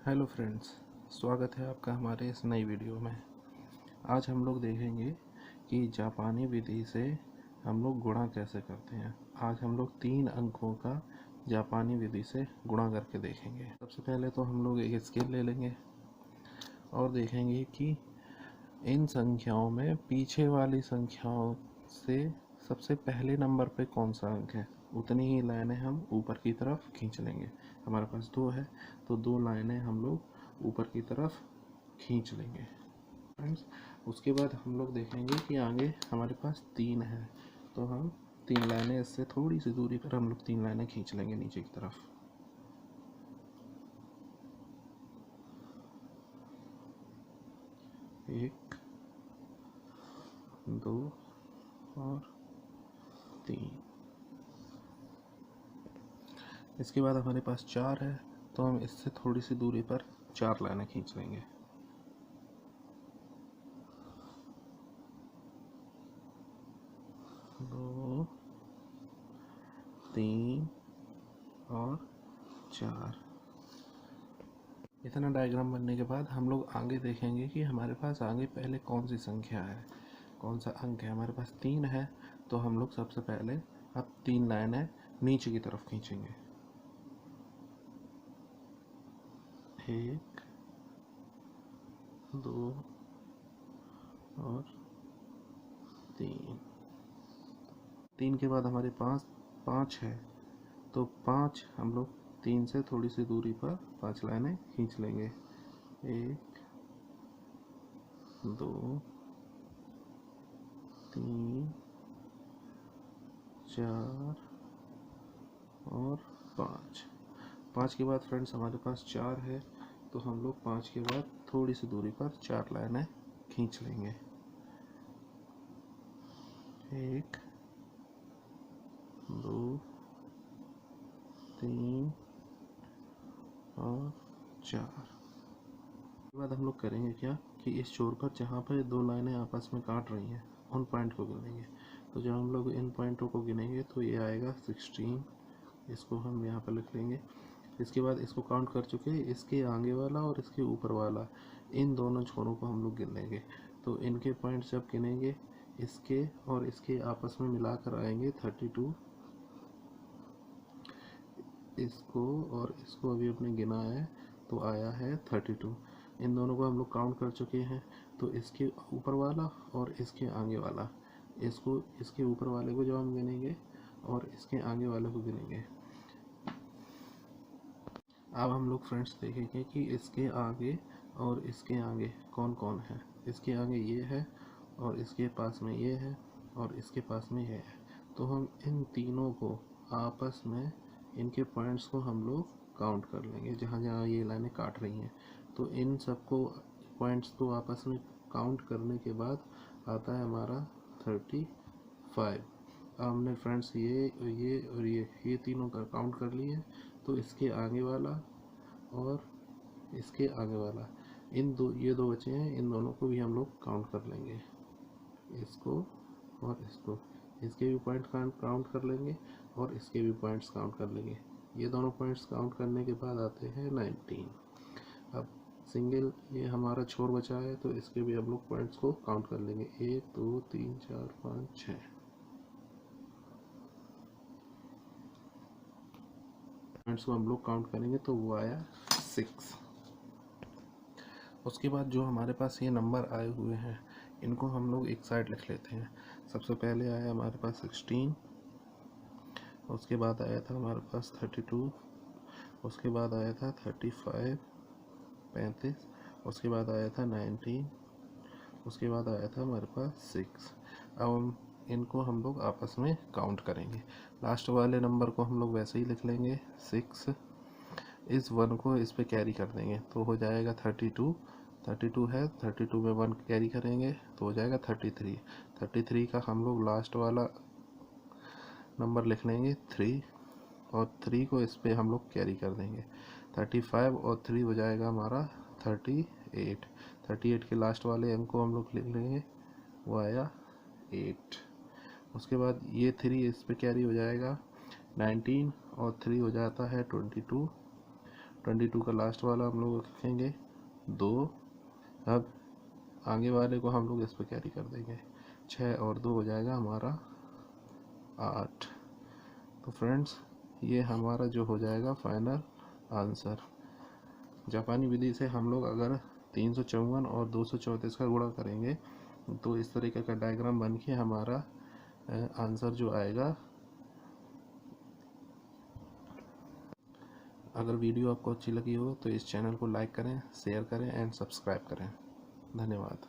Hello friends, स्वागत है आपका हमारे इस नई वीडियो में। आज हम लोग देखेंगे कि जापानी विधि से हम लोग गुणा कैसे करते हैं। आज हम लोग 3 अंकों का जापानी विधि से गुणा करके देखेंगे। सबसे पहले तो हम लोग एक स्केल ले लेंगे और देखेंगे कि इन संख्याओं में पीछे वाली संख्याओं से सबसे पहले नंबर पे कौन सा अंक है, उतनी ही लाइनें हम ऊपर की तरफ खींच लेंगे। हमारे पास 2 है तो 2 लाइनें हम लोग ऊपर की तरफ खींच लेंगे फ्रेंड्स। उसके बाद हम लोग देखेंगे कि आगे हमारे पास 3 है तो हम 3 लाइनें इससे थोड़ी सी दूरी पर हम लोग 3 लाइनें खींच लेंगे नीचे की तरफ। 1, 2 और 3। इसके बाद हमारे पास 4 है तो हम इससे थोड़ी सी दूरी पर 4 लाइनें खींच लेंगे। 2, 3 और 4। इतना डायग्राम बनने के बाद हम लोग आगे देखेंगे कि हमारे पास आगे पहले कौन सी संख्या है, कौन सा अंक है। हमारे पास 3 है तो हम लोग सबसे पहले अब 3 लाइनें नीचे की तरफ खींचेंगे। 1, 2 और 3। 3 के बाद हमारे पास 5 है तो 5 हम लोग 3 से थोड़ी सी दूरी पर 5 लाइनें खींच लेंगे। 1, 2, 3, 4 और 5। 5 के बाद फ्रेंड्स हमारे पास 4 है तो हम लोग 5 के बाद थोड़ी सी दूरी पर 4 लाइनें खींच लेंगे। 1, 2, 3 और 4। उसके बाद हम लोग करेंगे क्या कि इस छोर पर जहाँ पर 2 लाइनें आपस में काट रही हैं उन पॉइंट को गिनेंगे। तो जब हम लोग इन पॉइंटों को गिनेंगे तो ये आएगा 16, इसको हम यहाँ पर लिख लेंगे। इसके बाद इसको काउंट कर चुके हैं, इसके आगे वाला और इसके ऊपर वाला, इन दोनों छोरों को हम लोग गिन लेंगे। तो इनके पॉइंट जब गिनेंगे इसके और इसके आपस में मिलाकर आएंगे 32। इसको और इसको अभी अपने गिना है तो आया है 32। इन दोनों को हम लोग काउंट कर चुके हैं तो इसके ऊपर वाला और इसके आगे वाला, इसको इसके ऊपर वाले को जब हम गिनेंगे और इसके आगे वाले को गिनेंगे। अब हम लोग फ्रेंड्स देखेंगे कि इसके आगे और इसके आगे कौन कौन है। इसके आगे ये है और इसके पास में ये है और इसके पास में ये है। तो हम इन तीनों को आपस में इनके पॉइंट्स को हम लोग काउंट कर लेंगे जहाँ जहाँ ये लाइनें काट रही हैं। तो इन सबको पॉइंट्स को आपस में काउंट करने के बाद आता है हमारा 35। हमने फ्रेंड्स ये और ये तीनों का काउंट कर लिए। तो इसके आगे वाला और इसके आगे वाला, ये दो बचे हैं, इन दोनों को भी हम लोग काउंट कर लेंगे, इसको और इसको। इसके भी पॉइंट काउंट कर लेंगे और इसके भी पॉइंट्स काउंट कर लेंगे। ये दोनों पॉइंट्स काउंट करने के बाद आते हैं 19। अब सिंगल ये हमारा छोर बचा है तो इसके भी हम लोग पॉइंट्स को काउंट कर लेंगे। 1, 2, 3, 4, 5, 6 पॉइंट्स को हम लोग काउंट करेंगे तो वो आया 6। उसके बाद जो हमारे पास ये नंबर आए हुए हैं इनको हम लोग एक साइड लिख लेते हैं। सबसे पहले आया हमारे पास 16, उसके बाद आया था हमारे पास 32, उसके बाद आया था 35 35, उसके बाद आया था 19, उसके बाद आया था हमारे पास 6। अब इनको हम लोग आपस में काउंट करेंगे। लास्ट वाले नंबर को हम लोग वैसे ही लिख लेंगे 6, इस 1 को इस पे कैरी कर देंगे तो हो जाएगा 32। 32 है, 32 में 1 कैरी करेंगे तो हो जाएगा 33। 33 का हम लोग लास्ट वाला नंबर लिख लेंगे 3 और 3 को इस पे हम लोग कैरी कर देंगे। 35 और 3 हो जाएगा हमारा 38। 38 के लास्ट वाले अंक को हम लोग लिख लेंगे, वो आया 8। उसके बाद ये 3 इस पे कैरी हो जाएगा 19 और 3 हो जाता है 22 22 का लास्ट वाला हम लोग लिखेंगे 2। अब आगे वाले को हम लोग इस पर कैरी कर देंगे, 6 और 2 हो जाएगा हमारा 8। तो फ्रेंड्स ये हमारा जो हो जाएगा फाइनल आंसर। जापानी विधि से हम लोग अगर 354 और 234 का गुणा करेंगे तो इस तरीके का डायग्राम बन के हमारा आंसर जो आएगा। अगर वीडियो आपको अच्छी लगी हो तो इस चैनल को लाइक करें, शेयर करें एंड सब्सक्राइब करें। धन्यवाद।